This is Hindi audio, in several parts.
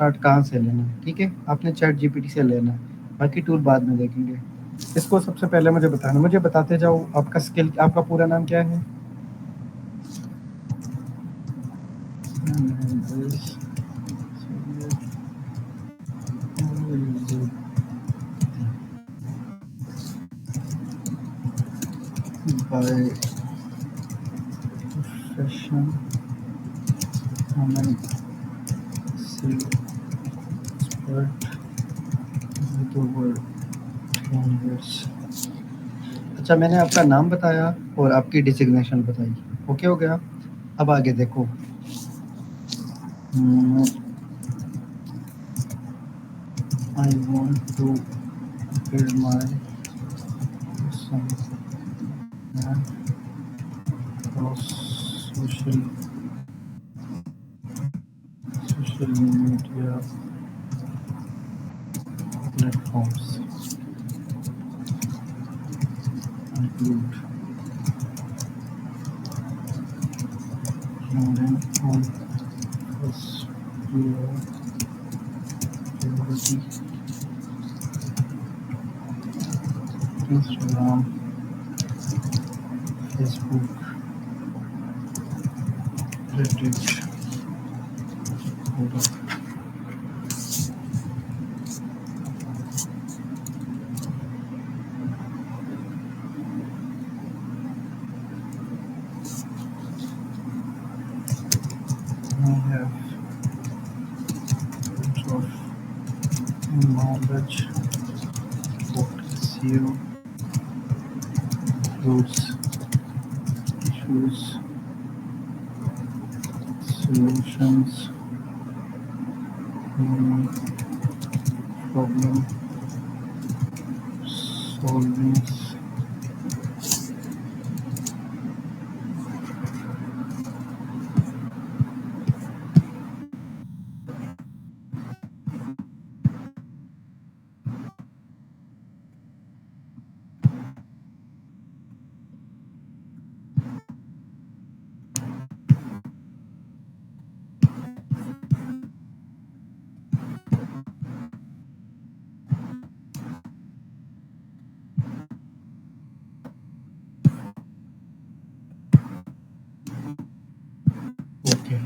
स्टार्ट कहाँ से लेना है, ठीक है? आपने चैट जीपीटी से लेना है, बाकी टूल बाद में देखेंगे। इसको सबसे पहले मुझे बताना, मुझे बताते जाओ आपका स्किल, आपका पूरा नाम क्या है? By profession, I'm an expert with over 10 years। अच्छा, मैंने आपका नाम बताया और आपकी डिजिग्नेशन बताई, ओके हो गया? अब आगे देखो। I want to build my some across social media platforms, include LinkedIn on first priority, Instagram, Facebook, Reddit, Twitter। I have bunch of knowledge about SEO, tools, issues, solutions, problem solving। Okay.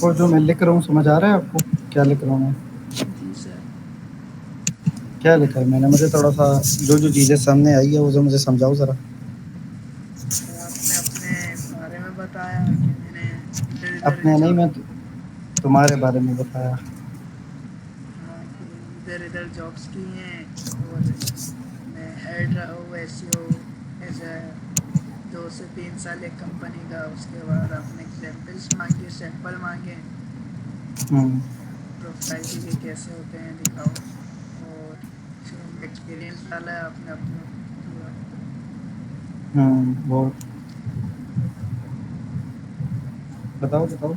और जो मैं लिख रहा हूँ समझ आ रहा है आपको क्या लिख रहा हूँ मैं? जी सर। क्या लिखा है मैंने? मुझे थोड़ा सा जो चीज़ें सामने आई है वो जो मुझे समझाओ ज़रा। सर आपने अपने बारे में बताया कि मैंने इधर इधर अपने नहीं, जॉब। मैं तुम्हारे बारे में बताया। हाँ कि इधर इधर जॉब्स की हैं, और मैं हेड रहा हूँ एसईओ एज ए 2 से 3 साल एक कंपनी का। उसके बाद आपने एग्जाम्पल्स मांगे, सैंपल मांगे, हम्म। प्रोफाइल के कैसे होते हैं दिखाओ, और एक्सपीरियंस डाला है आपने अपना पूरा। वो बताओ बताओ।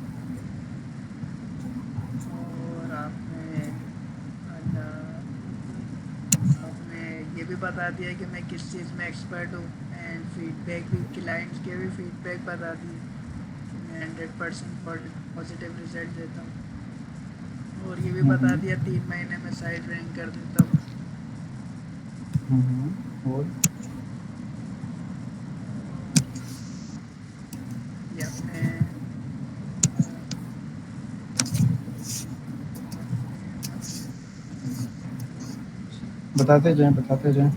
और आपने आपने ये भी बता दिया कि मैं किस चीज़ में एक्सपर्ट हूँ, एंड फीडबैक भी, क्लाइंट्स के भी फीडबैक बता दिए कि मैं 100% पॉजिटिव रिजल्ट देता हूँ। और ये भी बता हम्म। दिया 3 महीने में साइट रैंक कर देता हूँ। और और ये आपने बताते जाएं। और आपने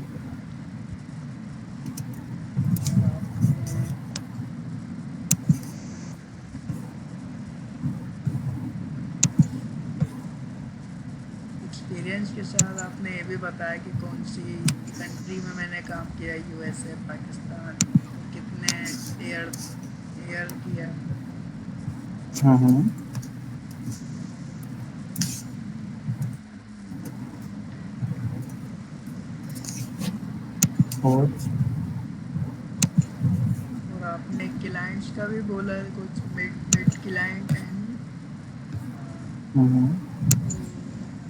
एक्सपीरियंस के साथ आपने ये भी बताया कि कौन सी कंट्री में मैंने काम किया, यूएसए, पाकिस्तान, और कितने ईयर ईयर किया। हम्म। और और आपने क्लाइंट्स का भी बोला है कुछ, मिड मिड क्लाइंट एंड हम्म।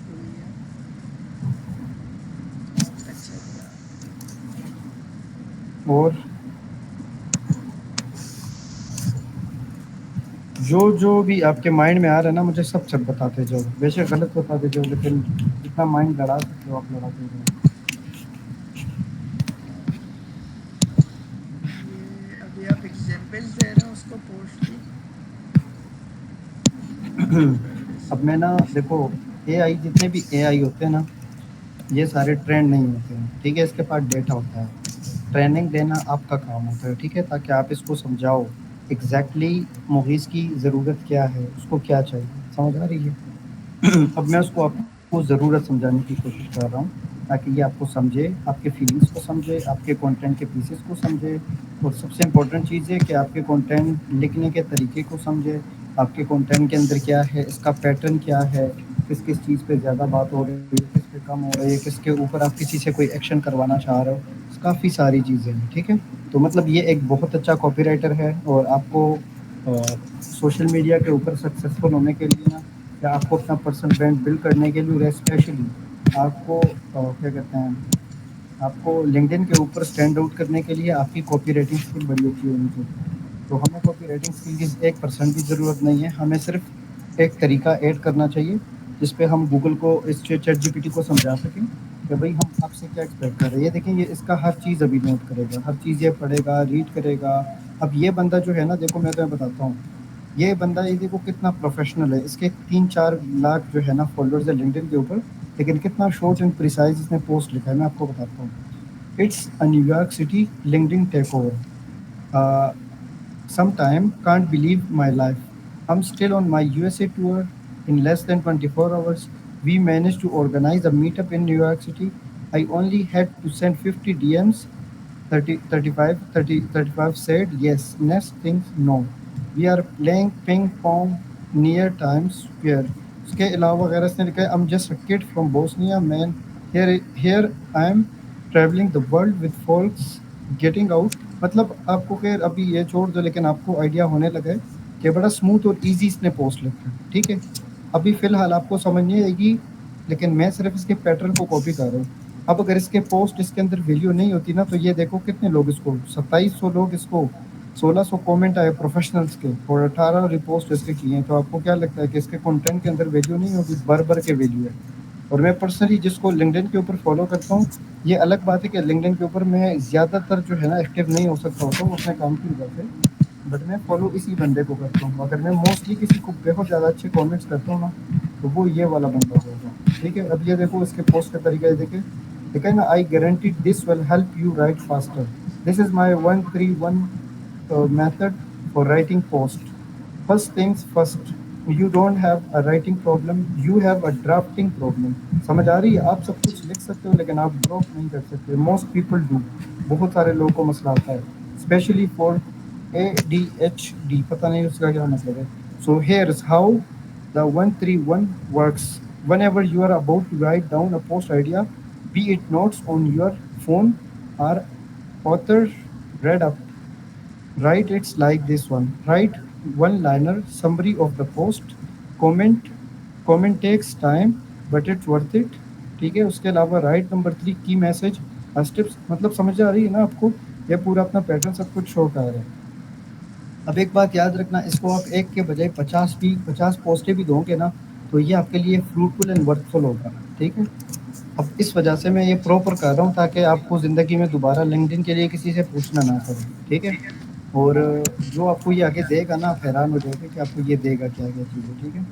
भूल गया। अच्छा किया। और जो भी आपके माइंड में आ रहा है ना, मुझे सब सब बताते जाओ, बेशक गलत बताते जाओ, लेकिन जितना माइंड लड़ा सकते हो आप लड़ाते जाओ। ये अभी आप एग्जांपल्स दे रहे हो उसको पोस्ट की, अब मैं ना देखो, एआई, जितने भी एआई होते हैं ना, ये सारे ट्रेंड नहीं होते हैं, ठीक है? इसके पास डेटा होता है, ट्रेनिंग देना आपका काम होता है, ठीक है? ताकि आप इसको समझाओ एग्जैक्टली मुगीस की ज़रूरत क्या है, उसको क्या चाहिए, समझ आ रही है? अब मैं उसको आपको ज़रूरत समझाने की कोशिश कर रहा हूँ, ताकि ये आपको समझे, आपके फीलिंग्स को समझे, आपके कंटेंट के पीसेस को समझे, और सबसे इम्पोर्टेंट चीज़ है कि आपके कंटेंट लिखने के तरीके को समझे, आपके कंटेंट के अंदर क्या है, इसका पैटर्न क्या है, किस किस चीज़ पे ज़्यादा बात हो रही है, किस पे कम हो रही है, किसके ऊपर आप किसी से कोई एक्शन करवाना चाह रहे हो, काफ़ी सारी चीज़ें हैं, ठीक है? तो मतलब ये एक बहुत अच्छा कॉपीराइटर है, और आपको सोशल मीडिया के ऊपर सक्सेसफुल होने के लिए ना, या आपको अपना पर्सनल ब्रांड बिल्ड करने के लिए, स्पेशली आपको क्या कहते हैं, आपको लिंक्डइन के ऊपर स्टैंड आउट करने के लिए आपकी कॉपी राइटिंग स्किल बड़ी अच्छी होनी चाहिए। तो हमें कॉपी राइटिंग स्किल की 1% भी ज़रूरत नहीं है, हमें सिर्फ एक तरीका ऐड करना चाहिए, जिस पे हम गूगल को, इस चैट जीपीटी को समझा सकें कि भाई हम आपसे क्या एक्सपेक्ट कर रहे हैं। ये देखें, ये इसका हर चीज़ अभी नोट करेगा, हर चीज़ ये पढ़ेगा, रीड करेगा। अब ये बंदा जो है ना, देखो मैं तुम्हें बताता हूँ, ये बंदा, ये देखो कितना प्रोफेशनल है, इसके 3-4 लाख जो है ना फॉलोअर्स है लिंक्डइन के ऊपर, लेकिन कितना शॉर्ट एंड प्रिसाइज इसने पोस्ट लिखा है, मैं आपको बताता हूँ। It's a New York city LinkedIn take over, sometime can't believe my life. I'm still on my USA tour. In less than 24 hours, we managed to organize a meetup in New York City. I only had to send 50 DMs. 30, 35, 30, 35 said yes. Next things, no. We are playing ping pong near Times Square. उसके अलावा वगैरह इसने लिखा है, I'm just a kid from Bosnia, man. Here I am traveling the world with folks getting out. मतलब आपको खैर अभी ये छोड़ दो, लेकिन आपको आइडिया होने लगा है कि बड़ा स्मूथ और इजी इसने पोस्ट लिखा है, ठीक है? अभी फ़िलहाल आपको समझ नहीं आएगी, लेकिन मैं सिर्फ़ इसके पैटर्न को कॉपी कर रहा हूँ। अब अगर इसके पोस्ट, इसके अंदर वैल्यू नहीं होती ना, तो ये देखो कितने लोग इसको, 2700 लोग इसको, 1600 कमेंट आए प्रोफेशनल्स के, और 18 रिपोस्ट इसके किए हैं। तो आपको क्या लगता है कि इसके कंटेंट के अंदर वैल्यू नहीं होगी? भर-भर के वैल्यू है। और मैं पर्सनली जिसको लिंक्डइन के ऊपर फॉलो करता हूँ, ये अलग बात है कि लिंक्डइन के ऊपर मैं ज़्यादातर जो है ना एक्टिव नहीं हो सकता होता हूँ अपने काम की वजह से, बट मैं फॉलो इसी बंदे को करता हूँ। अगर मैं मोस्टली किसी को बहुत ज़्यादा अच्छे कमेंट्स करता हूँ ना, तो वो ये वाला बंदा होगा। ठीक है, अब ये देखो इसके पोस्ट का तरीका है, देखिए ठीक है ना, I guarantee this will help you right faster, this is my 131 method for writing post. First things first, you don't have a writing problem, you have a drafting problem. समझ आ रही है? आप सब कुछ जी लिख सकते हो लेकिन आप ड्रॉप नहीं कर सकते। मोस्ट पीपल डू, बहुत सारे लोगों को मसला आता है, स्पेशली फॉर ADHD, पता नहीं उसका क्या मतलब है। So here's how the 131 works. Whenever you are about to write down a post idea, be it notes on your phone or author read up, write it's like this one. Write one liner summary of the post. Comment, comment takes time but it's worth it. ठीक है, उसके अलावा राइट नंबर 3 की मैसेज स्टेप्स, मतलब समझ आ रही है ना आपको? ये पूरा अपना पैटर्न सब कुछ शो कर रहा है। अब एक बात याद रखना, इसको आप एक के बजाय 50 पोस्टें भी दोगे ना, तो ये आपके लिए फ्रूटफुल एंड वर्थफुल होगा। ठीक है, अब इस वजह से मैं ये प्रॉपर कर रहा हूँ ताकि आपको ज़िंदगी में दोबारा लिंक्डइन के लिए किसी से पूछना ना पड़े। ठीक है, और जो आपको ये आगे देगा ना, आप हैरान हो जाओगे कि आपको ये देगा क्या क्या चीज़ें। ठीक है,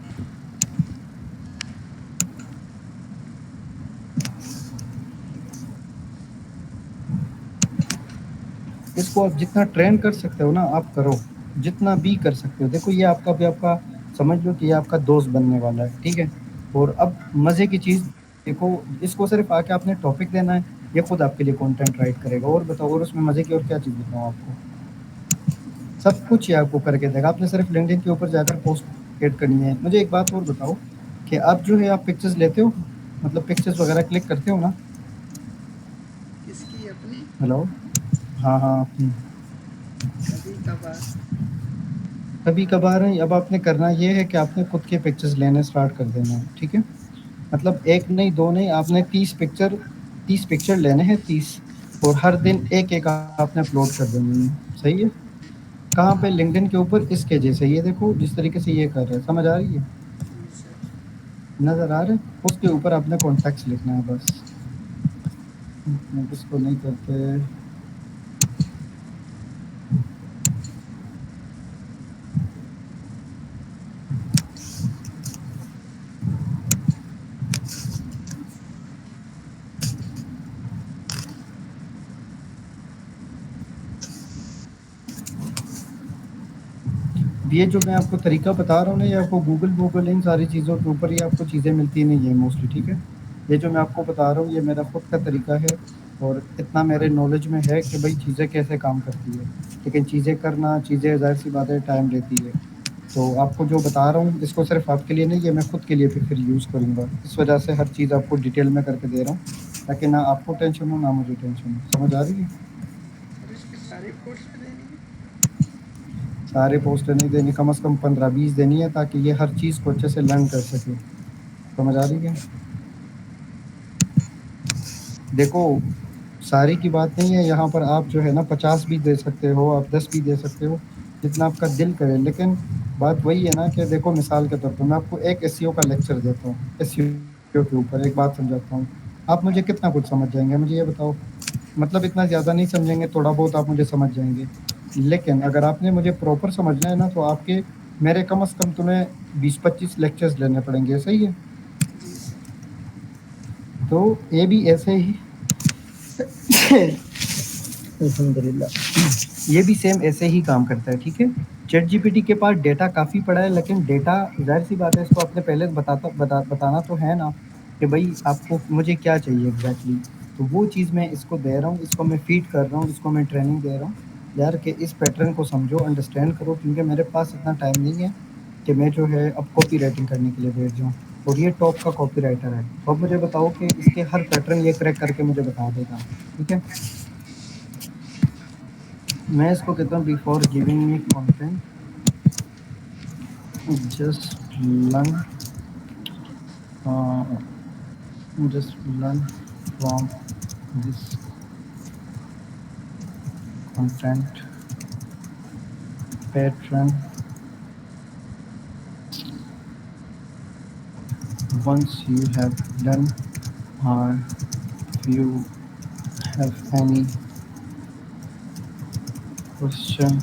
इसको आप जितना ट्रेन कर सकते हो ना आप करो, जितना भी कर सकते हो। देखो ये आपका भी, आपका समझ लो कि ये आपका दोस्त बनने वाला है। ठीक है, और अब मज़े की चीज़ देखो, इसको सिर्फ आके आपने टॉपिक देना है, ये खुद आपके लिए कंटेंट राइट करेगा। और बताओ, और उसमें मज़े की और क्या चीज़ बताऊँ आपको? सब कुछ ये आपको करके देगा। आपने सिर्फ लिंक्डइन के ऊपर जाकर पोस्ट ऐड करनी है। मुझे एक बात और बताओ कि आप जो है आप पिक्चर्स लेते हो, मतलब पिक्चर्स वगैरह क्लिक करते हो ना? किसकी अपनी? हेलो, हाँ हाँ अपनी। कभी कभार। कभी कभार है। अब आपने करना ये है कि आपने खुद के पिक्चर्स लेने स्टार्ट कर देना है। ठीक है, मतलब एक नहीं दो नहीं, आपने 30 पिक्चर लेने हैं, 30, और हर दिन एक एक आपने अपलोड कर देनी है। सही है? कहाँ पे? लिंक्डइन के ऊपर इसके जैसे, ये देखो जिस तरीके से ये कर रहे हैं, समझ आ रही है? जी सर। नज़र आ रहे हैं? उसके ऊपर आपने कॉन्टैक्ट्स लिखना है बस। इसको नहीं करते। ये जो मैं आपको तरीका बता रहा हूँ ना, ये आपको गूगल गूगल इन सारी चीज़ों के ऊपर ये आपको चीज़ें मिलती नहीं है मोस्टली। ठीक है, ये जो मैं आपको बता रहा हूँ ये मेरा खुद का तरीका है, और इतना मेरे नॉलेज में है कि भाई चीज़ें कैसे काम करती है। लेकिन चीज़ें करना, चीज़ें ज़ाहिर सी बात है टाइम लेती है। तो आपको जो बता रहा हूँ इसको सिर्फ आपके लिए नहीं, ये मैं खुद के लिए भी फिर यूज़ करूँगा। इस वजह से हर चीज़ आपको डिटेल में करके दे रहा हूँ, ताकि ना आपको टेंशन हो ना मुझे टेंशन हो। समझ आ रही है? और इसके सारे पोस्ट देनी है? सारे पोस्टर नहीं देनी, कम से कम 15-20 देनी है, ताकि ये हर चीज़ को अच्छे से लर्न कर सके। समझ आ रही है? देखो, सारी की बात नहीं है यहाँ पर, आप जो है ना 50 भी दे सकते हो, आप 10 भी दे सकते हो, जितना आपका दिल करे। लेकिन बात वही है ना कि देखो, मिसाल के तौर पर मैं आपको एक एसईओ का लेक्चर देता हूँ, एसईओ के ऊपर एक बात समझाता हूँ, आप मुझे कितना कुछ समझ जाएंगे? मुझे ये बताओ। मतलब इतना ज़्यादा नहीं समझेंगे, थोड़ा बहुत आप मुझे समझ जाएंगे। लेकिन अगर आपने मुझे प्रॉपर समझना है ना, तो आपके मेरे कम से कम तुम्हें 20-25 लेक्चर्स लेने पड़ेंगे। सही है? जी सर। तो ये भी ऐसे ही अल्हम्दुलिल्लाह, ये भी सेम ऐसे ही काम करता है। ठीक है, चैट जीपीटी के पास डेटा काफ़ी पड़ा है, लेकिन डेटा ज़ाहिर सी बात है, इसको आपने पहले बताना तो है ना कि भाई आपको मुझे क्या चाहिए एग्जैक्टली। तो वो चीज़ मैं इसको दे रहा हूँ, इसको मैं फीड कर रहा हूँ, इसको मैं ट्रेनिंग दे रहा हूँ यार, कि इस पैटर्न को समझो, अंडरस्टैंड करो, क्योंकि मेरे पास इतना टाइम नहीं है कि मैं जो है अब कॉपी राइटिंग करने के लिए बैठ जाऊँ। और ये टॉप का कॉपी राइटर है। तो अब मुझे बताओ कि इसके हर पैटर्न ये क्रैक करके मुझे बता देगा। ठीक है, मैं इसको कहता हूँ before giving me content, just learn, just learn from this content pattern, once you have done, or if you have any question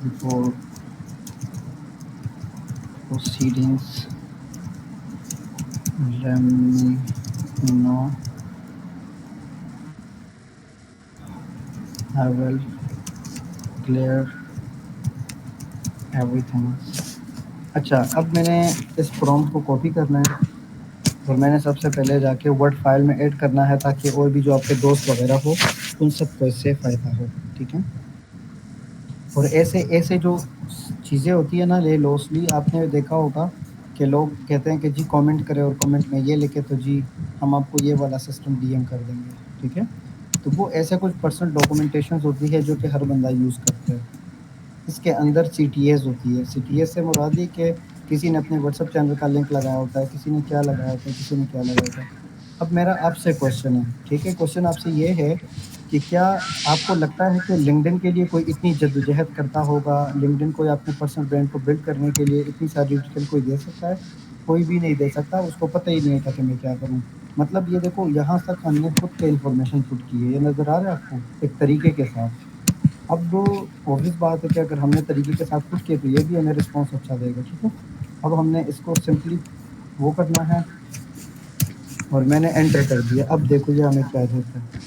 before proceedings, let me know. I will clear everything. अच्छा, अब मैंने इस प्रॉम्प्ट को कॉपी करना है और मैंने सबसे पहले जाके वर्ड फाइल में ऐड करना है ताकि और भी जो आपके दोस्त वगैरह हो उन सबको इससे फ़ायदा हो, ठीक है। और ऐसे ऐसे जो चीज़ें होती है ना, ये लॉसली आपने देखा होगा कि लोग कहते हैं कि जी कमेंट करें और कमेंट में ये लिखे तो जी हम आपको ये वाला सिस्टम डीएम कर देंगे, ठीक है। तो वो ऐसे कुछ पर्सनल डॉक्यूमेंटेशन होती है जो कि हर बंदा यूज़ करता है। इसके अंदर सीटीएस होती है। सीटीएस से मुराद ये कि किसी ने अपने व्हाट्सएप चैनल का लिंक लगाया होता है, किसी ने क्या लगाया होता है, किसी ने क्या लगाया होता है। अब मेरा आपसे क्वेश्चन है, ठीक है, क्वेश्चन आपसे ये है कि क्या आपको लगता है कि लिंक्डइन के लिए कोई इतनी जद्दोजहद करता होगा, लिंक्डइन कोई अपने पर्सनल ब्रांड को बिल्ड करने के लिए इतनी सारी डिटेल कोई दे सकता है? कोई भी नहीं दे सकता, उसको पता ही नहीं होता कि मैं क्या करूँ। मतलब ये देखो यहाँ तक हमने खुद के इन्फॉर्मेशन पुट की है, ये नज़र आ रहा है आपको? एक तरीके के साथ। अब ऑब्वियस बात है कि अगर हमने तरीके के साथ पुट किया तो ये भी हमें रिस्पॉन्स अच्छा देगा, ठीक है। अब हमने इसको सिंपली वो करना है और मैंने एंटर कर दिया। अब देखो ये हमें क्या देता है।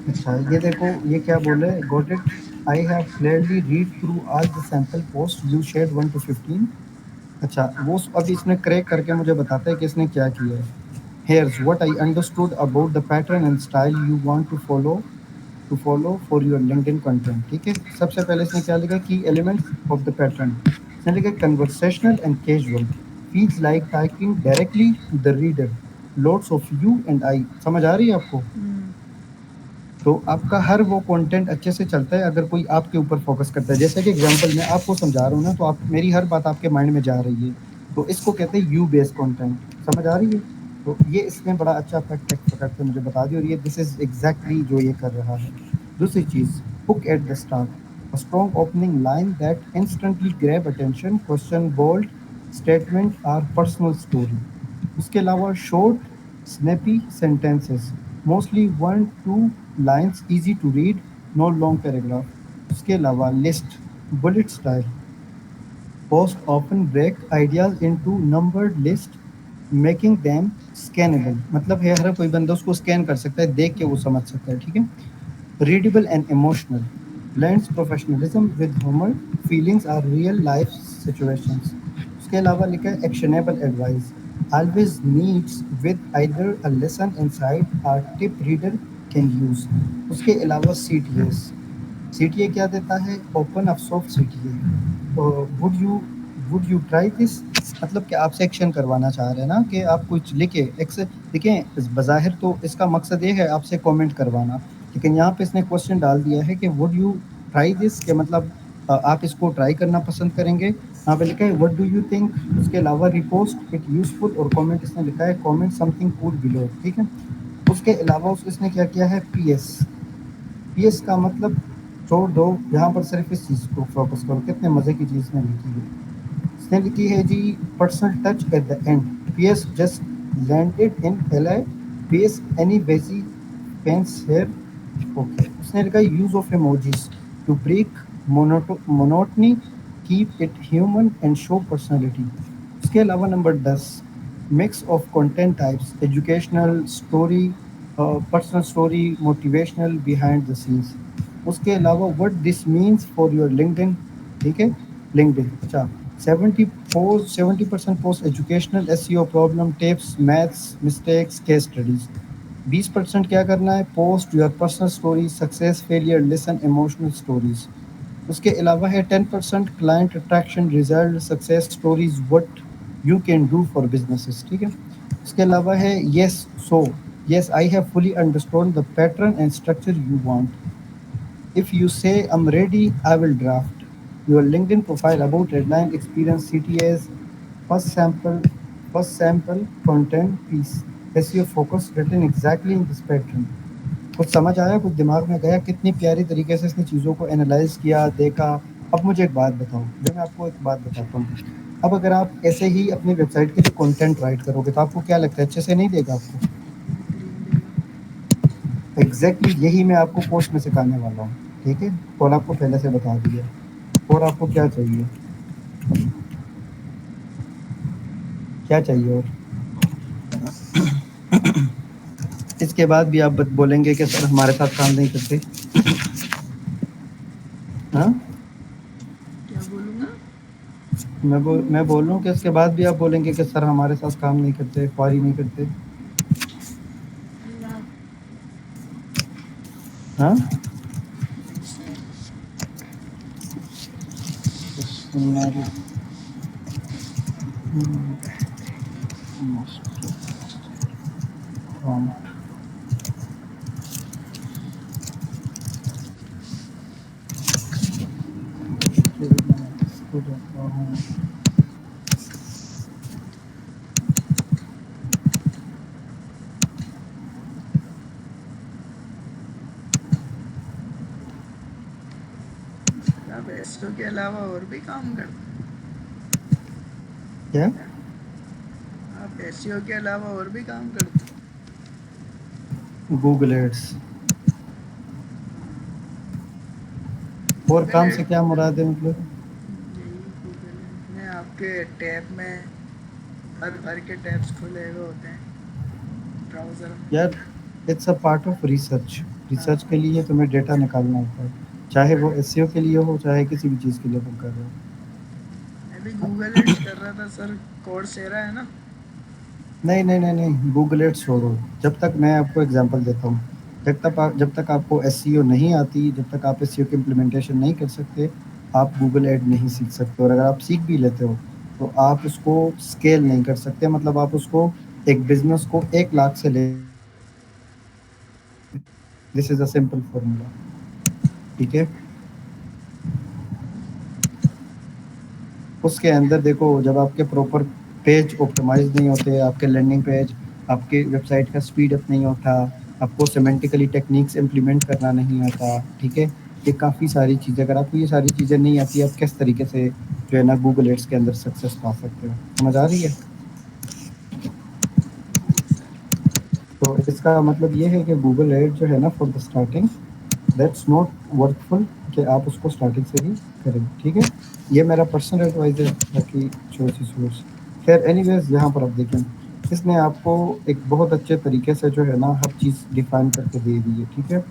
अच्छा, ये देखो ये क्या बोले, got it, I have clearly read through all the sample post you shared 1 to 15। अच्छा, वो अब इसने क्रैक करके मुझे बताता है कि इसने क्या किया है। Here's what I understood about the pattern and style you want to follow for your LinkedIn content, ठीक है। सबसे पहले इसने क्या लिखा, की एलिमेंट्स ऑफ द पैटर्न। इसने लिखा conversational and casual, feels like typing directly to the reader, lots of you and I. समझ आ रही है आपको? तो आपका हर वो कंटेंट अच्छे से चलता है अगर कोई आपके ऊपर फोकस करता है। जैसे कि एग्जांपल मैं आपको समझा रहा हूँ ना, तो आप मेरी हर बात आपके माइंड में जा रही है, तो इसको कहते हैं यू बेस्ड कंटेंट। समझ आ रही है? तो ये इसने बड़ा अच्छा फैक्ट पकड़ के मुझे बता दिया और ये दिस इज एग्जैक्टली जो ये कर रहा है। दूसरी चीज़, hook at the start, a strong opening line that instantly grab attention, question, bold statement और पर्सनल स्टोरी। उसके अलावा short snappy sentences, mostly 1-2 lines, easy to read, no long paragraph. उसके अलावा list, bullet style, post often break ideas into numbered list, making them scannable. मतलब है हर कोई बंदा उसको स्कैन कर सकता है, देख के वो समझ सकता है, ठीक है। Readable and emotional, blends professionalism with humour, feelings are real life situations. उसके अलावा लिखा है actionable advice, always needs with either a lesson inside और टिप रीडर कैन यूज। उसके अलावा सीटीएस, सीटीए क्या देता है, open up soft CTA. Would you try this, मतलब कि आपसे एक्शन करवाना चाह रहे हैं ना, कि आप कुछ लिखे एक्स। देखें बज़ाहिर तो इसका मकसद ये है आपसे कमेंट करवाना, लेकिन यहाँ पे इसने क्वेश्चन डाल दिया है कि वुड यू ट्राई दिस, के मतलब आप इसको ट्राई करना पसंद करेंगे। यहाँ पे लिखा है व्हाट डू यू थिंक। उसके अलावा रिपोस्ट इट यूजफुल, और कमेंट इसने लिखा है कमेंट समथिंग कूल बिलो, ठीक है। उसके अलावा इसने क्या किया है, पीएस। पीएस का मतलब छोड़ दो, यहाँ पर सिर्फ इस चीज़ को फोकस करो, कितने मज़े की चीज़ ने लिखी है। इसने लिखी है जी, personal touch at the end, PS just landed in LA, PS any veggie fans here. Okay, उसने लिखा use of emojis to break monotony, keep it human and show personality. उसके अलावा number 10, mix of content types, educational story, personal story, motivational, behind the scenes. उसके अलावा what this means for your LinkedIn, ठीक है, लिंक्डइन। अच्छा, 70% post educational, SEO, problem, tips, maths, mistakes, case studies. 20% क्या करना है, post your personal story, success, failure, lesson, emotional stories. उसके अलावा है 10% client attraction, result, success stories, what you can do for businesses, ठीक है। उसके अलावा है yes, so, yes I have fully understood the pattern and structure you want. If you say I'm ready, I will draft your LinkedIn profile about deadline, experience, CTAs, first sample, first sample content piece. SEO focus written exactly in this pattern. कुछ समझ आया, कुछ दिमाग में गया? कितनी प्यारी तरीके से इसने चीज़ों को एनालाइज किया, देखा। अब मुझे एक बात बताओ, जो मैं आपको एक बात बताता हूँ, अब अगर आप ऐसे ही अपनी वेबसाइट के लिए कंटेंट राइट करोगे तो आपको क्या लगता है अच्छे से नहीं देगा आपको? बेहतरीन देगा। एग्जैक्टली यही मैं आपको पोस्ट में सिखाने वाला हूँ, ठीक है? और आपको पहले से बता दिया। और आपको क्या चाहिए? क्या चाहिए और? इसके बाद भी आप बोलेंगे कि सर हमारे साथ काम नहीं करते। हाँ, क्या बोलूँगा? मैं बोल रहा हूँ कि इसके बाद भी आप बोलेंगे कि सर हमारे साथ काम नहीं करते, क्वारी नहीं करते। अल्लाह। हाँ, नहीं सर। आप एसईओ के अलावा और भी काम करते क्या? हैं? आप एसईओ के अलावा और भी काम करते हैं? Google ads. और गूगल काम एड। से क्या मुराद है मतलब? यही गूगल एड में आपके टैब में भर भर के टैब्स खुले हुए होते हैं ब्राउज़र में। यार, it's a part of research. हाँ, रिसर्च के लिए तुम्हें डेटा निकालना होता है, चाहे वो एसईओ के लिए हो, चाहे किसी भी चीज़ के लिए तुम कर रहे हो। मैं भी गूगल एड्स कर रहा था सर। कोर्सेरा है ना? नहीं नहीं नहीं नहीं, गूगल एड्स छोड़ो। जब तक मैं आपको एग्जांपल देता हूँ, जब तक आपको एसईओ नहीं आती, जब तक आप एसईओ की इम्प्लीमेंटेशन नहीं कर सकते, आप गूगल एड नहीं सीख सकते। और अगर आप सीख भी लेते हो तो आप उसको स्केल नहीं कर सकते। मतलब आप उसको एक बिजनेस को 1 लाख से ले, this is a simple formula, ठीक है? उसके अंदर देखो, जब आपके प्रॉपर पेज ऑप्टिमाइज नहीं होते, आपके लैंडिंग पेज, आपके वेबसाइट का स्पीड अप नहीं होता, आपको सिमेंटिकली टेक्निक्स इम्प्लीमेंट करना नहीं आता, ठीक है? ये काफ़ी सारी चीज़ें, अगर आपको ये सारी चीज़ें नहीं आती, आप किस तरीके से जो है ना गूगल एड्स के अंदर सक्सेस पा सकते हो? समझ आ रही है? जी सर। तो इसका मतलब ये है कि गूगल एड जो है ना, for the starting, that's not worthful कि आप उसको स्टार्टिंग से ही करें, ठीक है? ये मेरा पर्सनल एडवाइस है, बाकी चॉइस इज योर्स। खैर एनीवेज, यहाँ पर आप देखें, इसने आपको एक बहुत अच्छे तरीके से जो है ना हर चीज़ डिफाइन करके दे दी है, ठीक है?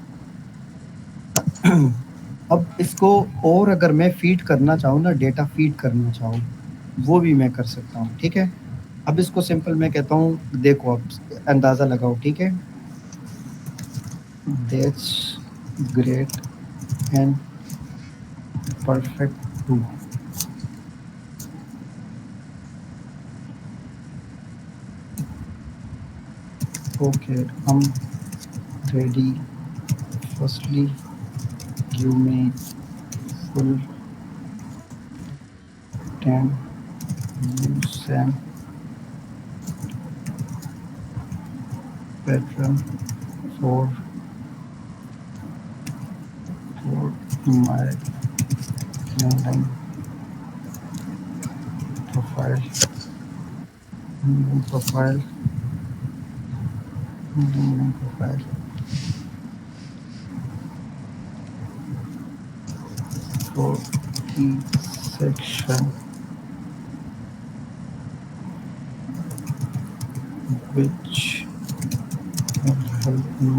अब इसको और अगर मैं फीड करना चाहूँ ना, डेटा फीड करना चाहूँ, वो भी मैं कर सकता हूँ, ठीक है? अब इसको सिंपल मैं कहता हूँ, देखो आप अंदाज़ा लगाओ, ठीक है? That's great and perfect too. Okay, I'm ready. Firstly, give me full 10 use and pattern for my LinkedIn profile. LinkedIn profile. LinkedIn profile. For key section which will help me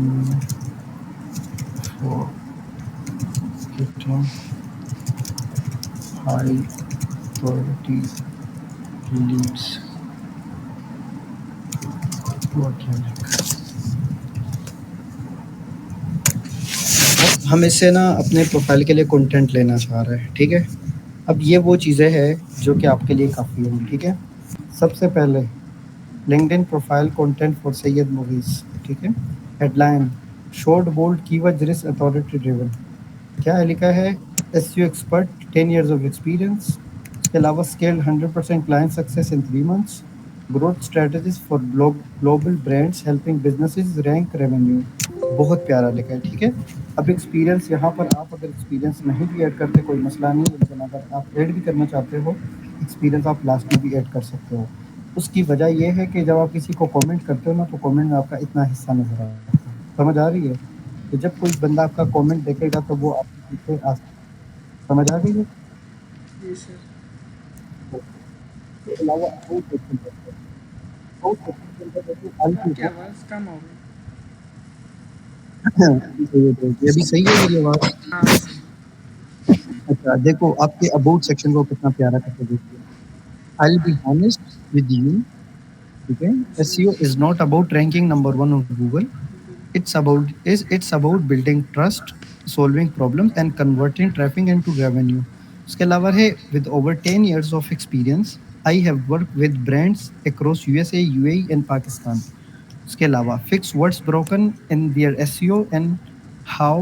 for getting high quality leads. Organic. हम इससे ना अपने प्रोफाइल के लिए कंटेंट लेना चाह रहे हैं, ठीक है? अब ये वो चीज़ें हैं जो कि आपके लिए काफ़ी होंगी, ठीक है? सबसे पहले LinkedIn profile content for Syed movies, ठीक है? Headline, short bold keyword rich authority driven. क्या है लिखा है? SEO expert, 10 years of experience. इसके अलावा scaled 100% client success in 3 months, growth strategies for global brands helping businesses rank revenue. बहुत प्यारा लिखा है, ठीक है? अब एक्सपीरियंस यहाँ पर आप अगर एक्सपीरियंस नहीं भी ऐड करते कोई मसला नहीं है, लेकिन अगर आप ऐड भी करना चाहते हो एक्सपीरियंस आप लास्ट में भी ऐड कर सकते हो। उसकी वजह ये है कि जब आप किसी को कमेंट करते हो ना, तो कमेंट में आपका इतना हिस्सा नज़र आता है। समझ आ रही है? कि जब कोई बंदा आपका कमेंट देखेगा तो वो आपके पीछे आ सकता है। समझ आ गई है? जी सर। इसके अलावा अबाउट सेक्शन करते हैं। अबाउट सेक्शन के अंदर देखिए सर आई आपकी टू आवाज़ कम हो गई। अभी सही है, तो ये भी सही है मेरी आवाज़? हाँ सर। अच्छा, देखो आपके अबाउट सेक्शन को कितना प्यारा करके देखिए। I will be honest with you, ठीक है? जी SEO is not about ranking number 1 on Google. It's about building trust, solving problems, and converting traffic into revenue. उसके अलावा है, with over 10 years of experience, I have worked with brands across USA, UAE, and Pakistan. उसके अलावा fix what's broken in their SEO and how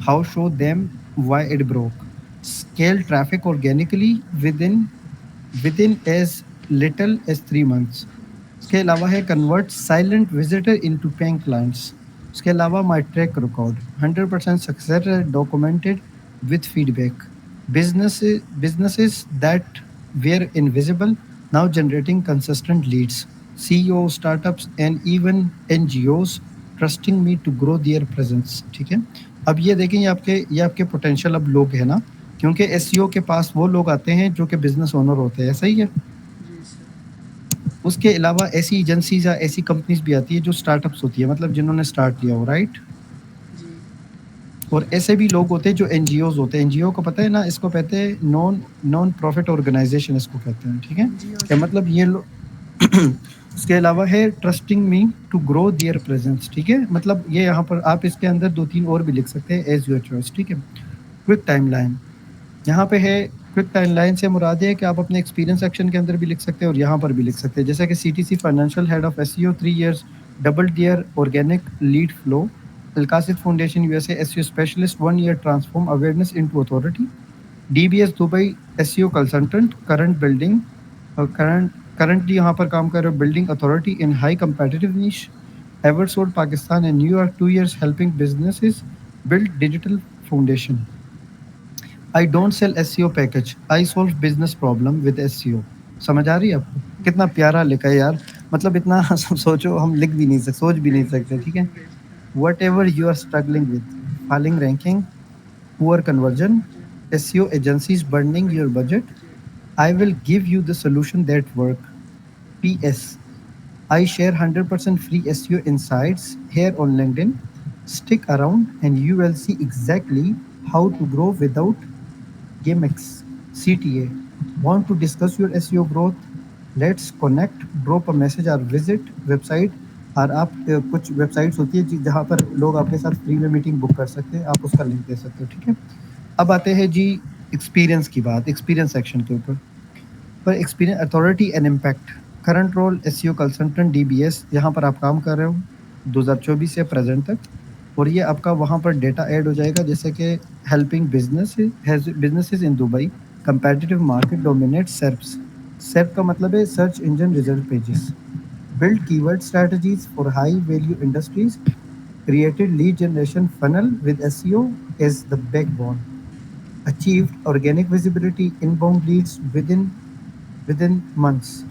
how show them why it broke. Scale traffic organically within as little as 3 months. इसके अलावा है, convert silent visitor into paying clients. उसके अलावा my track record 100% success documented with feedback. Businesses that were invisible now generating consistent leads. CEO startups and even NGOs trusting me to grow their presence। ठीक है? अब ये देखें, ये आपके पोटेंशियल अब लोग हैं ना, क्योंकि एसईओ के पास वो लोग आते हैं जो कि बिजनेस ओनर होते हैं, सही है? जी सर। उसके अलावा ऐसी एजेंसीज या ऐसी कंपनीज भी आती है जो स्टार्टअप्स होती है, मतलब जिन्होंने स्टार्ट किया हो, राइट? जी और ऐसे भी लोग होते हैं जो एनजीओज होते हैं। एनजीओ को पता है ना, इसको कहते हैं नॉन नॉन प्रॉफिट ऑर्गेनाइजेशन, इसको कहते हैं, ठीक है? एनजीओ क्या सर। मतलब ये लोग उसके अलावा है, trusting me to grow their presence. ठीक है, मतलब ये यहाँ पर आप इसके अंदर दो तीन और भी लिख सकते हैं, एज योर चॉइस। ठीक है? क्विक टाइमलाइन यहाँ पे है। क्विक टाइमलाइन से मुराद है कि आप अपने एक्सपीरियंस सेक्शन के अंदर भी लिख सकते हैं और यहाँ पर भी लिख सकते हैं। जैसा कि CTC financial head of SEO 3 years double their organic lead flow. अलकासिद foundation USA SEO specialist 1 year transform awareness into authority. DBS Dubai SEO consultant current building currently यहाँ पर काम कर रहे हो, building authority in high competitive niche. एवर्सोड Pakistan and New York 2 years helping businesses build digital foundation. I don't sell SEO package, I solve business problem with SEO. समझ आ रही है आपको? कितना प्यारा लिखा है यार, मतलब इतना सब सोचो, हम लिख भी नहीं सकते, सोच भी नहीं थैंक यू सकते। सर, ठीक है? Thank you sir. Whatever you are struggling with, falling ranking, poor conversion, जी SEO agencies burning your budget, जी I will give you the solution that work. PS, I share 100% free SEO insights here on LinkedIn. Stick around and you will see exactly how to grow without gimmicks. CTA, want to discuss your SEO growth? Let's connect. Drop a message or visit website। और आप कुछ वेबसाइट्स होती है जहाँ पर लोग आपके साथ फ्री में मीटिंग बुक कर सकते हैं, आप उसका लिंक दे सकते हो। ठीक है? अब आते हैं जी एक्सपीरियंस की बात, एक्सपीरियंस सेक्शन के ऊपर। पर experience authority and impact, current role SEO consultant DBS, यहाँ पर आप काम कर रहे हो 2024 से प्रेजेंट तक। और ये आपका वहाँ पर डेटा ऐड हो जाएगा, जैसे कि helping businesses in Dubai, competitive market dominate SERPs. SERP का मतलब है search engine result pages. Build keyword strategies for high value industries. Created lead generation funnel with SEO as the backbone. Achieved organic visibility inbound leads within months.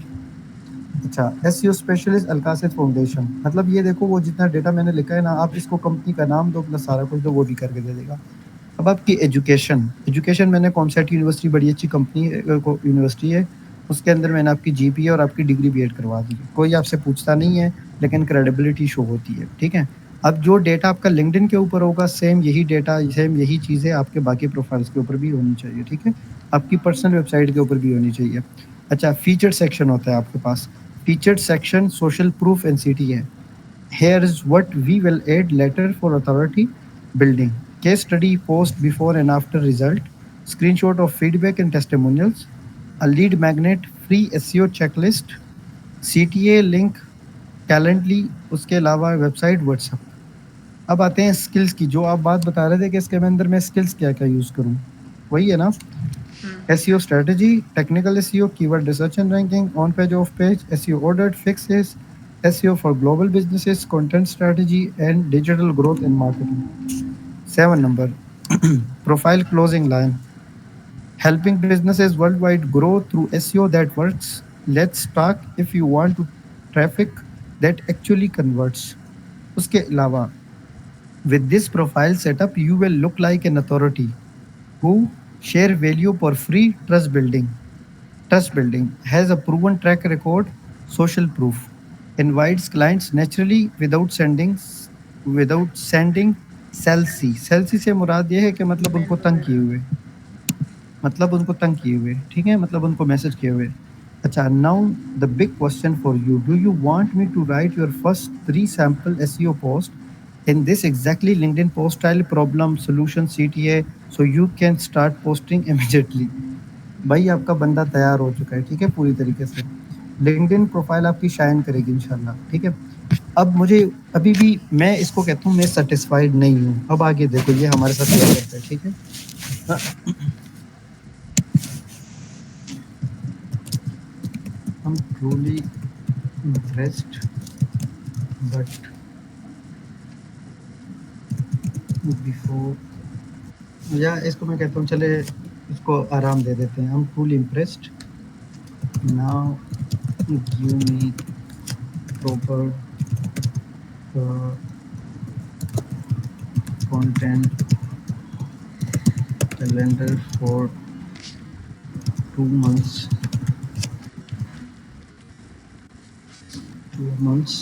अच्छा, एसईओ स्पेशलिस्ट अलकासिद फाउंडेशन, मतलब ये देखो, वो जितना डेटा मैंने लिखा है ना, आप इसको कंपनी का नाम दो प्लस सारा कुछ दो, वो भी करके दे देगा। अब आपकी एजुकेशन मैंने कॉमसेट यूनिवर्सिटी, बड़ी अच्छी कंपनी यूनिवर्सिटी है, उसके अंदर मैंने आपकी जीपीए और आपकी डिग्री भी ऐड करवा दी है। कोई आपसे पूछता नहीं है, लेकिन क्रेडिबिलिटी शो होती है। ठीक है? अब जो डेटा आपका लिंक्डइन के ऊपर होगा, सेम यही डेटा, सेम यही चीज़ें आपके बाकी प्रोफाइल्स के ऊपर भी होनी चाहिए। ठीक है? आपकी पर्सनल वेबसाइट के ऊपर भी होनी चाहिए। अच्छा, फीचर सेक्शन होता है आपके पास। Feature section social proof NCT है। Here is what we will add later for authority building. Case study, post before and after result, screenshot of feedback and testimonials, a lead magnet, free SEO checklist, CTA link, Calendly, उसके अलावा वेबसाइट, व्हाट्सएप। अब आते हैं स्किल्स की, जो आप बात बता रहे थे कि इसके अंदर मैं स्किल्स क्या क्या यूज़ करूँ, वही है ना? SEO strategy, technical SEO, keyword research and ranking, on page, off page, SEO audit, fixes, SEO for global businesses, content strategy, and digital growth and marketing. 7 number, profile closing line. Helping businesses worldwide grow through SEO that works. Let's talk if you want to traffic that actually converts. उसके अलावा with this profile setup, you will look like an authority who share value for free. Trust building has a proven track record, social proof, invites clients naturally without sending सेल्सी सेल्सी से मुराद ये है कि मतलब उनको बिल्कुल तंग किए बिल्कुल। हुए मतलब उनको तंग किए हुए, ठीक है? मतलब उनको मैसेज किए हुए। अच्छा, now the big question for you, do you want me to write your first 3 sample SEO post in this exactly LinkedIn post style problem solution CTA so you can start posting immediately? भाई आपका बंदा तैयार हो चुका है, ठीक है, पूरी तरीके से। लिंक्डइन प्रोफाइल आपकी शाइन करेगी इंशाल्लाह, ठीक है। अब मुझे अभी भी मैं इसको कहता हूँ मैं सेटिस्फाइड नहीं हूँ। अब आगे देखो ये हमारे साथ क्या करता है, ठीक है। I'm truly impressed, but before या इसको मैं कहता हूँ चले इसको आराम दे देते हैं। I'm truly impressed. Now give me proper content calendar for 2 months. 2 months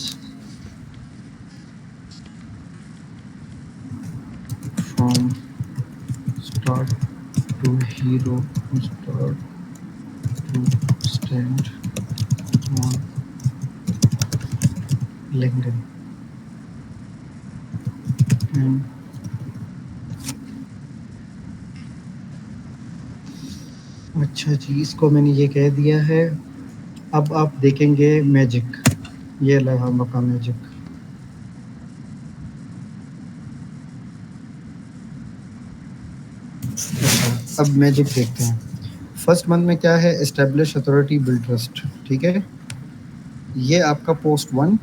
from start to hero, from start to stand on LinkedIn. And अच्छा जी, इसको मैंने ये कह दिया है। अब आप देखेंगे मैजिक, ये लगा मौका मैजिक। अच्छा, अब मैजिक देखते हैं। फर्स्ट मंथ में क्या है, एस्टेब्लिश अथॉरिटी बिल्ड ट्रस्ट, ठीक है। ये आपका पोस्ट 1,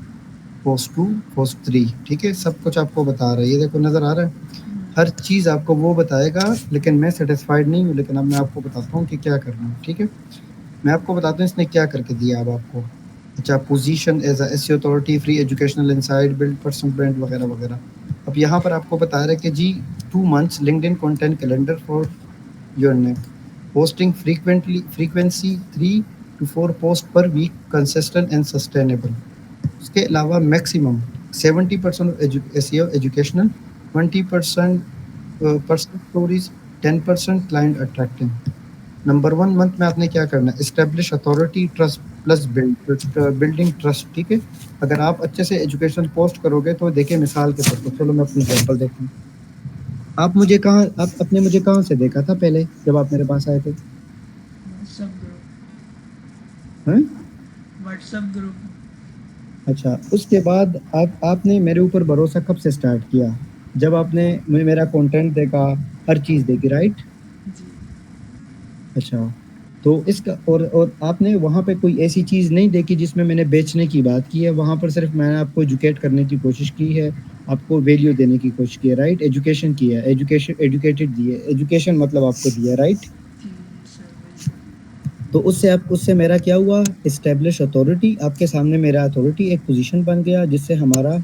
पोस्ट 2, पोस्ट 3, ठीक है, सब कुछ आपको बता रहा है। ये देखो नज़र आ रहा है, हर चीज़ आपको वो बताएगा, लेकिन मैं सेटिस्फाइड नहीं हूँ। लेकिन अब मैं आपको बताता हूँ कि क्या करना है, ठीक है। मैं आपको बताता हूँ इसने क्या करके दिया अब आपको। अच्छा, position as SEO authority, free educational insight, build personal brand वगैरह वगैरह। अब यहाँ पर आपको बता रहा है कि जी 2 months LinkedIn content calendar for your name, posting frequency 3 to 4 post per week, consistent and sustainable. उसके अलावा maximum 70% SEO educational, 20% personal stories, 10% client attracting. Number 1 month में आपने क्या करना है, establish authority trust plus building trust, ठीक है। अगर आप अच्छे से एजुकेशन पोस्ट करोगे तो देखिए मिसाल के तौर पर, चलो मैं अपनी एग्जांपल देखता हूँ। आप अपने मुझे कहाँ से देखा था पहले जब आप मेरे पास आए थे? WhatsApp group. हैं? WhatsApp group. अच्छा, उसके बाद आपने मेरे ऊपर भरोसा कब से स्टार्ट किया? जब आपने मेरा कंटेंट देखा, हर चीज़ देखी, राइट? जी। अच्छा, तो इसका और आपने वहाँ पे कोई ऐसी चीज़ नहीं देखी जिसमें मैंने बेचने की बात की है। वहाँ पर सिर्फ मैंने आपको एजुकेट करने की कोशिश की है, आपको वैल्यू देने की कोशिश की है, राइट? एजुकेशन की है, एजुकेटेड दी है, एजुकेशन मतलब आपको दिया, राइट? जी सर बिल्कुल। तो उससे मेरा क्या हुआ, एस्टेब्लिश अथॉरिटी, आपके सामने मेरा अथॉरिटी एक पोजीशन बन गया, जिससे हमारा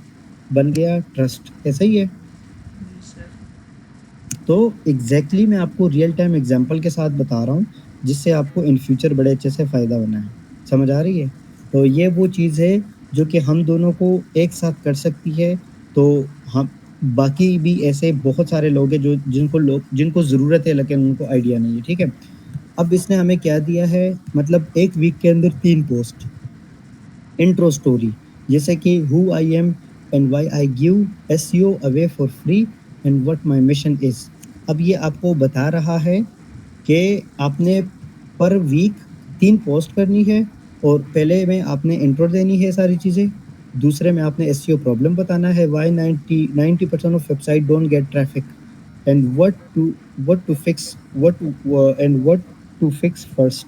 बन गया ट्रस्ट। ऐसा ही है। जी सर। तो एग्जैक्टली मैं आपको रियल टाइम एग्जांपल के साथ बता रहा हूँ, जिससे आपको इन फ्यूचर बड़े अच्छे से फ़ायदा होना है। समझ आ रही है? तो ये वो चीज़ है जो कि हम दोनों को एक साथ कर सकती है। तो हम बाकी भी ऐसे बहुत सारे लोग हैं जो जिनको ज़रूरत है लेकिन उनको आइडिया नहीं है, ठीक है? अब इसने हमें क्या दिया है, मतलब 1 वीक के अंदर 3 पोस्ट। इंट्रो स्टोरी, जैसे कि who I am and why I give SEO away for free and what my mission is. अब ये आपको बता रहा है कि आपने पर वीक 3 पोस्ट करनी है, और पहले में आपने इंट्रो देनी है सारी चीज़ें, दूसरे में आपने एसईओ प्रॉब्लम बताना है, why 90% of website don't get traffic, and what to fix first.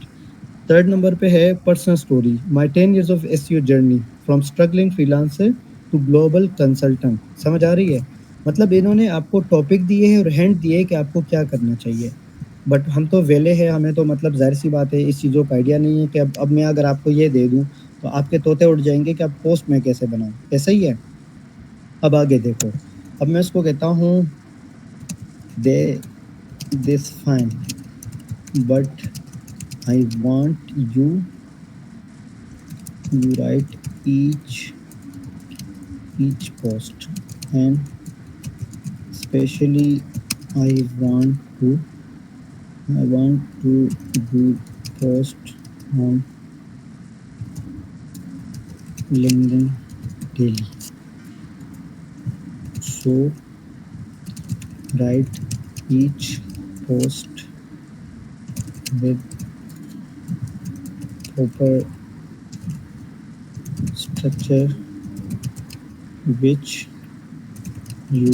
Third number पे है personal story, my 10 years of SEO journey from struggling freelancer to global consultant. समझ आ रही है? मतलब इन्होंने आपको टॉपिक दिए हैं और हिंट दिए हैं कि आपको क्या करना चाहिए। बट हम तो वेले हैं, हमें तो मतलब ज़ाहिर-सी बात है इस चीज़ों का आइडिया नहीं है कि अब मैं अगर आपको ये दे दूँ, तो आपके तोते उड़ जाएँगे कि अब पोस्ट मैं कैसे बनाऊँ, ऐसा ही है? अब आगे देखो, अब मैं इसको कहता हूँ they this fine but I want you write each post and especially I want to I want to do post on LinkedIn daily. So write each post with proper structure which you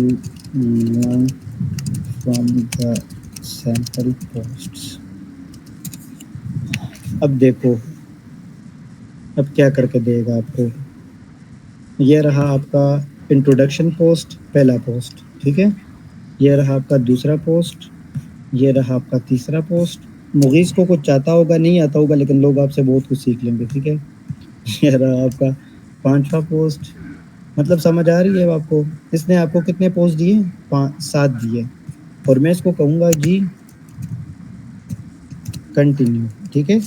learn from the sample posts. अब देखो, अब क्या करके देगा आपको। ये रहा आपका इंट्रोडक्शन पोस्ट, पहला पोस्ट, ठीक है? ये रहा आपका दूसरा पोस्ट, ये रहा आपका तीसरा पोस्ट। मुगीस को कुछ आता होगा, नहीं आता होगा, लेकिन लोग आपसे बहुत कुछ सीख लेंगे, ठीक है? ये रहा आपका पाँचवा पोस्ट। मतलब समझ आ रही है अब आपको? इसने आपको कितने पोस्ट दिए? 7 दिए और मैं इसको कहूँगा जी कंटिन्यू, ठीक है?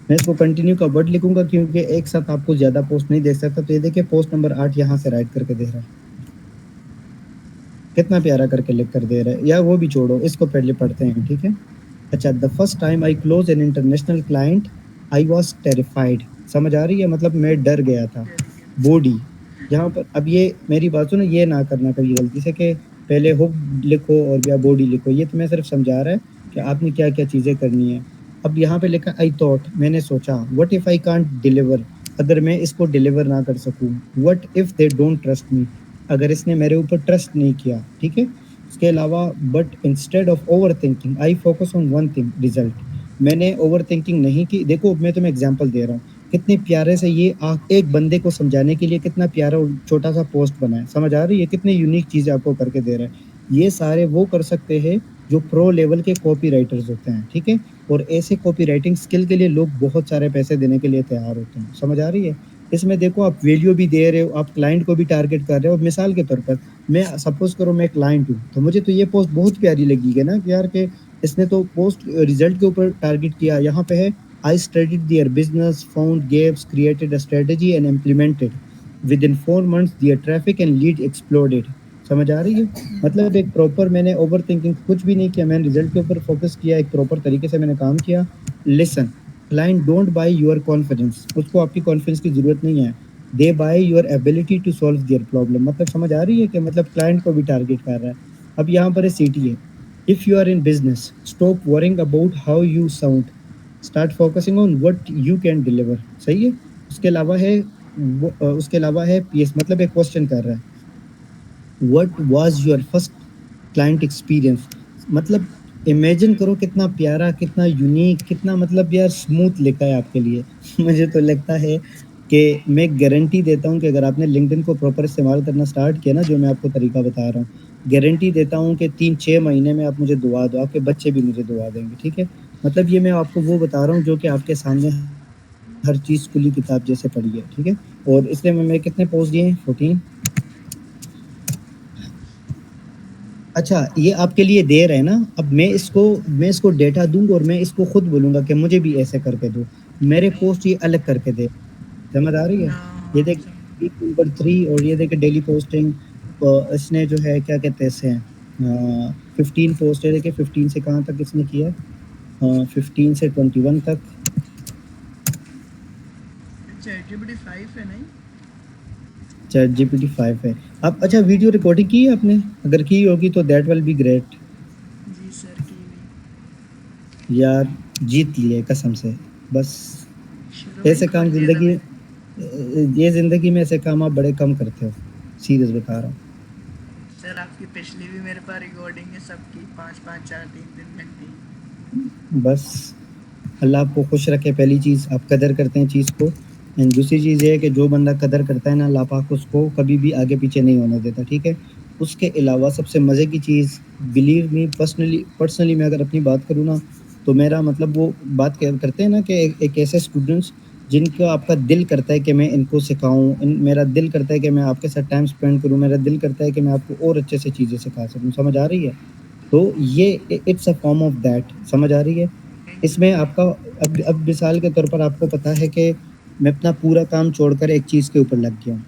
मैं इसको कंटिन्यू का वर्ड लिखूँगा क्योंकि एक साथ आपको ज़्यादा पोस्ट नहीं देख सकता। तो ये देखिए पोस्ट नंबर 8 यहाँ से राइट करके दे रहा है। कितना प्यारा करके लिख कर दे रहा है। या वो भी छोड़ो, इसको पहले पढ़ते हैं, ठीक है? अच्छा, the first time I close an international client I was terrified. समझ आ रही है? मतलब मैं डर गया था। बॉडी, यहाँ पर अब ये मेरी बात सुनो, ये ना करना कभी गलती से कि पहले हुक लिखो और या बॉडी लिखो। ये तो मैं सिर्फ समझा रहा है कि आपने क्या क्या चीज़ें करनी है। अब यहाँ पे लिखा आई थॉट, मैंने सोचा। What if I can't deliver, अगर मैं इसको डिलीवर ना कर सकूँ। What if they don't trust me, अगर इसने मेरे ऊपर ट्रस्ट नहीं किया, ठीक है? उसके अलावा but instead of over thinking I focus on one thing, result. मैंने ओवर थिंकिंग नहीं की। देखो मैं तुम्हें एग्जांपल दे रहा हूँ, कितने प्यारे से ये आप एक बंदे को समझाने के लिए कितना प्यारा और छोटा सा पोस्ट बनाए। समझ आ रही है? कितनी यूनिक चीज़ें आपको करके दे रहा है। ये सारे वो कर सकते हैं जो प्रो लेवल के कॉपी राइटर्स होते हैं, ठीक है? और ऐसे कॉपी राइटिंग स्किल के लिए लोग बहुत सारे पैसे देने के लिए तैयार होते हैं। समझ आ रही है? इसमें देखो आप वैल्यू भी दे रहे हो, आप क्लाइंट को भी टारगेट कर रहे हो। मिसाल के तौर पर मैं सपोज करो मैं क्लाइंट हूँ, तो मुझे तो ये पोस्ट बहुत प्यारी लगी है ना कि यार के इसने तो पोस्ट रिजल्ट के ऊपर टारगेट किया। यहाँ पे है I studied their business, found gaps, created a strategy and implemented within 4 months their traffic and lead exploded. समझ आ रही है? मतलब एक प्रॉपर, मैंने ओवर थिंकिंग कुछ भी नहीं किया, मैंने रिजल्ट के ऊपर फोकस किया, एक प्रॉपर तरीके से मैंने काम किया। Listen, client don't buy your confidence, उसको आपकी कॉन्फिडेंस की जरूरत नहीं है। They buy your ability to solve their problem. मतलब समझ आ रही है कि मतलब क्लाइंट को भी टारगेट कर रहा है। अब यहाँ पर सीटी है, if you are in business stop worrying about how you sound, start focusing on what you can deliver. सही है? उसके अलावा है उसके अलावा है पीएस, मतलब एक क्वेश्चन कर रहा है, what was your first client experience. मतलब इमेजिन करो कितना प्यारा, कितना यूनिक, कितना मतलब यार स्मूथ लिखा है आपके लिए। मुझे तो लगता है कि मैं गारंटी देता हूँ कि अगर आपने लिंक्डइन को प्रॉपर इस्तेमाल करना स्टार्ट किया ना, जो मैं आपको तरीका बता रहा हूँ, गारंटी देता हूँ कि 3-6 महीने में आप मुझे दुआ दो, आपके बच्चे भी मुझे दुआ देंगे, ठीक है? मतलब ये मैं आपको वो बता रहा हूँ जो कि आपके सामने हर चीज़ खुली किताब जैसे पड़ी है, ठीक है? और इसलिए मैं कितने पोस्ट दिए हैं? 14। अच्छा, ये आपके लिए दे रहे हैं ना, अब मैं इसको डेटा दूँगा और मैं इसको खुद बोलूँगा कि मुझे भी ऐसे करके दो। मेरे पोस्ट ये अलग करके दे। समझ आ रही है? ये हाँ, देख वीक नंबर 3 और ये देखिए डेली पोस्टिंग, इसने जो है क्या कहते हैं इसे 15 पोस्ट है। देखिए 15 से कहाँ तक इसने किया है? 15 से 21 तक। चैट जीपीटी 5 है नहीं? चैट जीपीटी 5 है। अब अच्छा, वीडियो रिकॉर्डिंग की है आपने? अगर की होगी तो दैट विल बी ग्रेट। जी सर, की हुई। यार जीत लिए कसम से। बस शुरू में ही ऐसे काम खोल दिया था ज़िंदगी, मैंने। ये ज़िंदगी में ऐसे काम आप बड़े कम करते हो, सीरियस बता रहा हूँ। सर आपकी पिछली भी मेरे पास रिकॉर्डिंग है सबकी, 5-5, 4-3 घंटे। बस अल्लाह आपको खुश रखे, पहली चीज़ आप कदर करते हैं चीज़ को। एंड दूसरी चीज़ ये है कि जो बंदा कदर करता है ना, अल्लाह पाक उसको कभी भी आगे पीछे नहीं होने देता, ठीक है? उसके अलावा सबसे मज़े की चीज़, बिलीव मी, पर्सनली मैं अगर अपनी बात करूँ ना, तो मेरा मतलब वो बात क्या करते हैं ना कि एक ऐसे स्टूडेंट्स जिनका आपका दिल करता है कि मैं इनको सिखाऊँ, मेरा दिल करता है कि मैं आपके साथ टाइम स्पेंड करूँ, मेरा दिल करता है कि मैं आपको और अच्छे से चीज़ें सिखा सकूँ, समझ आ रही है? तो ये it's a form of that, समझ आ रही है? थैंक यू इसमें थैंक आपका अब मिसाल के तौर पर आपको पता है कि मैं अपना पूरा काम छोड़कर एक चीज़ के ऊपर लग गया हूँ।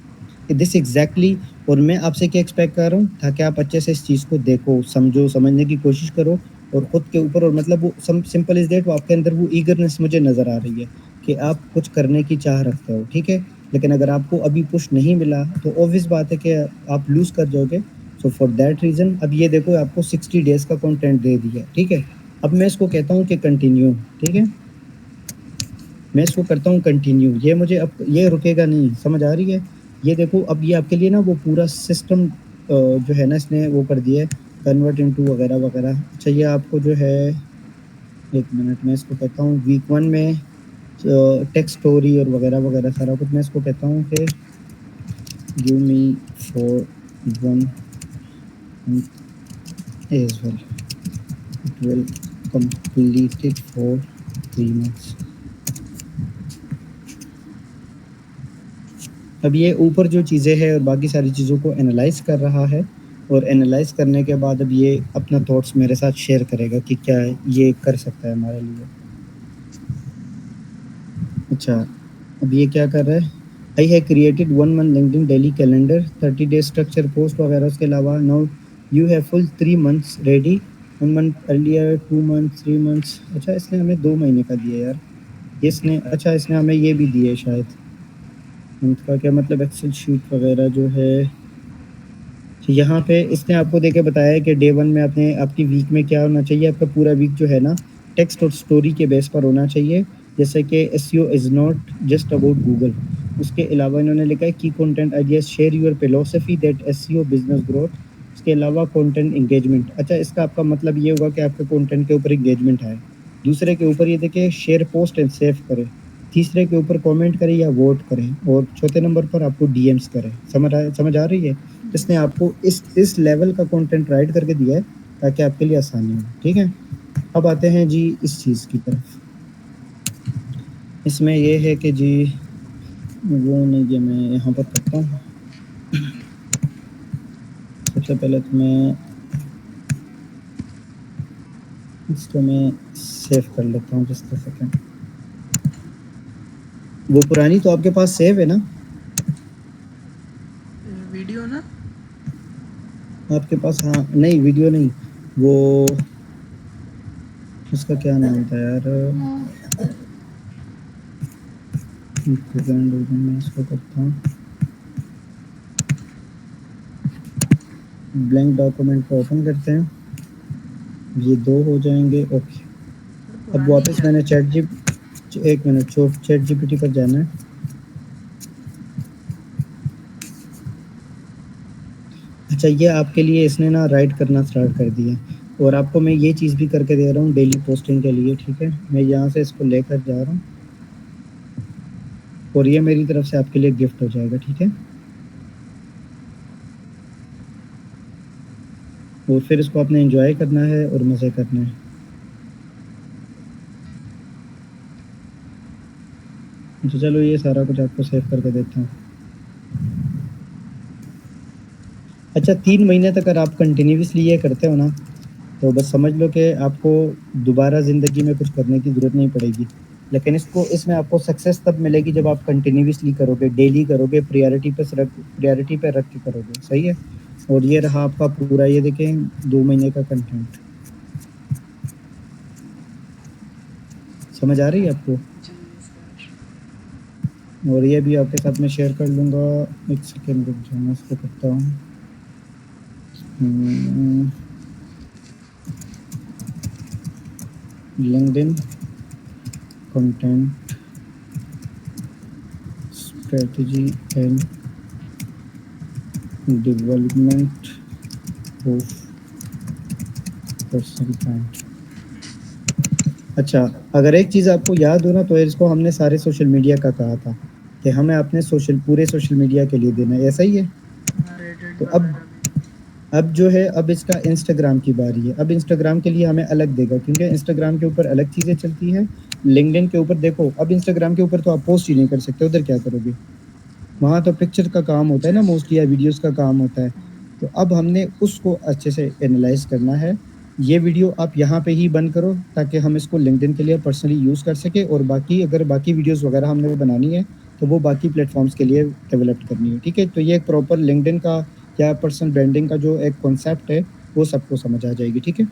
दिस एग्ज़ैक्टली, और मैं आपसे क्या एक्सपेक्ट कर रहा हूँ, ताकि आप अच्छे से इस चीज़ को देखो, समझो, समझने की कोशिश करो और खुद के ऊपर, और मतलब वो सिंपल इज़ दैट, वो आपके अंदर वो ईगरनेस मुझे नज़र आ रही है कि आप कुछ करने की चाह रखते हो, ठीक है? लेकिन अगर आपको अभी पुश नहीं मिला, तो ऑब्वियस बात है कि आप लूज़ कर जाओगे। सो फॉर दैट रीज़न अब ये देखो आपको 60 डेज़ का कंटेंट दे दिया, ठीक है? अब मैं इसको कहता हूँ कि कंटिन्यू, ठीक है? मैं इसको करता हूँ कंटिन्यू, ये मुझे अब ये रुकेगा नहीं, समझ आ रही है? ये देखो अब ये आपके लिए ना वो पूरा सिस्टम जो है ना इसने वो कर दिया है, कन्वर्ट इनटू वगैरह-वगैरह। अच्छा ये आपको जो है 1 मिनट मैं इसको कहता हूँ वीक 1 में टेक्स्ट स्टोरी और वगैरह-वगैरह सारा कुछ मैं इसको कहता हूँ कि give me for 1 month as well, it will complete it for 3 months. अब ये ऊपर जो चीज़ें हैं और बाकी सारी चीज़ों को एनालाइज़ कर रहा है, और एनालाइज़ करने के बाद अब ये अपना थॉट्स मेरे साथ शेयर करेगा कि क्या ये कर सकता है हमारे लिए। अच्छा, अब ये क्या कर रहा है? I have created 1 month LinkedIn daily calendar, 30 days structure post वगैरह, उसके अलावा now you have full 3 months ready, 1 month earlier, 2 months, 3 months. अच्छा इसने हमें 2 महीने का दिया यार। इसने अच्छा इसने हमें ये भी दिया है शायद। मंथ का क्या मतलब, एक्सेल शीट वगैरह जो है। तो यहाँ पे इसने आपको देके बताया है कि डे 1 में आपने आपकी वीक में क्या होना चाहिए, आपका पूरा वीक जो है ना टेक्स्ट और स्टोरी के बेस पर होना चाहिए। जैसे कि SEO is not just about Google. उसके अलावा इन्होंने लिखा है की content ideas, share your philosophy that SEO business growth. उसके अलावा कंटेंट एंगेजमेंट, अच्छा इसका आपका मतलब ये होगा कि आपके कंटेंट के ऊपर एंगेजमेंट आए। दूसरे के ऊपर ये देखिए शेयर पोस्ट एंड सेव करें। तीसरे के ऊपर कमेंट करें या वोट करें, और चौथे नंबर पर आपको डीएम्स करें। समझ आ रही है? इसने आपको इस लेवल का कंटेंट राइट करके दिया है ताकि आपके लिए आसानी हो, ठीक है? अब आते हैं जी इस चीज़ की तरफ। इसमें ये है कि जी वो नहीं, ये मैं यहाँ पर करता हूँ। सबसे पहले तो मैं इसको मैं सेव कर लेता हूँ जस्ट अ सेकंड। वो पुरानी तो आपके पास सेव है ना? वीडियो ना। आपके पास, हाँ, नहीं वीडियो नहीं, वो उसका क्या नाम था यार? एक सेकंड मैं इसको करता हूँ। ब्लैंक डॉक्यूमेंट को ओपन करते हैं, ये 2 हो जाएँगे, ओके। अब पुरानी वापस क्या मैंने थी? एक मिनट, चैट जीपीटी पर जाना है। अच्छा ये आपके लिए इसने ना राइट करना स्टार्ट कर दिया, और आपको मैं ये चीज़ भी करके दे रहा हूँ डेली पोस्टिंग के लिए, ठीक है? मैं यहाँ से इसको लेकर जा रहा हूँ, और ये मेरी तरफ से आपके लिए गिफ्ट हो जाएगा, ठीक है? और फिर इसको आपने एन्जॉय करना है और मज़े करने हैं। तो चलो ये सारा कुछ आपको सेव करके देता हूँ। अच्छा 3 महीने तक अगर आप कंटिन्यूअसली ये करते हो ना, तो बस समझ लो कि आपको दोबारा ज़िंदगी में कुछ करने की ज़रूरत नहीं पड़ेगी। लेकिन इसमें आपको सक्सेस तब मिलेगी जब आप कंटिन्यूअसली करोगे, डेली करोगे, प्रायोरिटी पे रख के करोगे, सही है? और ये रहा आपका पूरा, ये देखें 2 महीने का कंटेंट। समझ आ रही है आपको? जी सर। और ये भी आपके साथ मैं शेयर कर लूँगा। 1 सेकंड रुक जाओ, मैं इसको करता हूँ। LinkedIn content strategy and development of personal brand. अच्छा, अगर एक चीज़ आपको याद हो ना, तो इसको हमने सारे सोशल मीडिया का कहा था कि हमें अपने पूरे सोशल मीडिया के लिए देना है, ऐसा ही है? हाँ रेडिट तो अब वगैरह भी। अब जो है अब इसका इंस्टाग्राम की बारी है। अब इंस्टाग्राम के लिए हमें अलग देगा क्योंकि इंस्टाग्राम के ऊपर अलग चीज़ें चलती हैं। लिंक्डइन के ऊपर देखो, अब इंस्टाग्राम के ऊपर तो आप पोस्ट ही नहीं कर सकते, उधर क्या करोगे? वहाँ तो पिक्चर का काम होता है ना अच्छा मोस्टली, या वीडियोज़ का काम होता है। तो अब हमने उसको अच्छे से एनालाइज़ करना है। ये वीडियो आप यहाँ पे ही बंद करो ताकि हम इसको लिंक्डइन के लिए पर्सनली यूज़ कर सकें, और बाकी अगर बाकी वीडियोज़ वगैरह हमने बनानी है, तो वो बाकी प्लेटफ़ॉर्म्स के लिए डेवलप करनी है, ठीक है? तो ये एक प्रॉपर लिंक्डइन का या पर्सनल ब्रांडिंग का जो एक कॉन्सेप्ट है, वो सबको समझ आ जाएगी, ठीक है?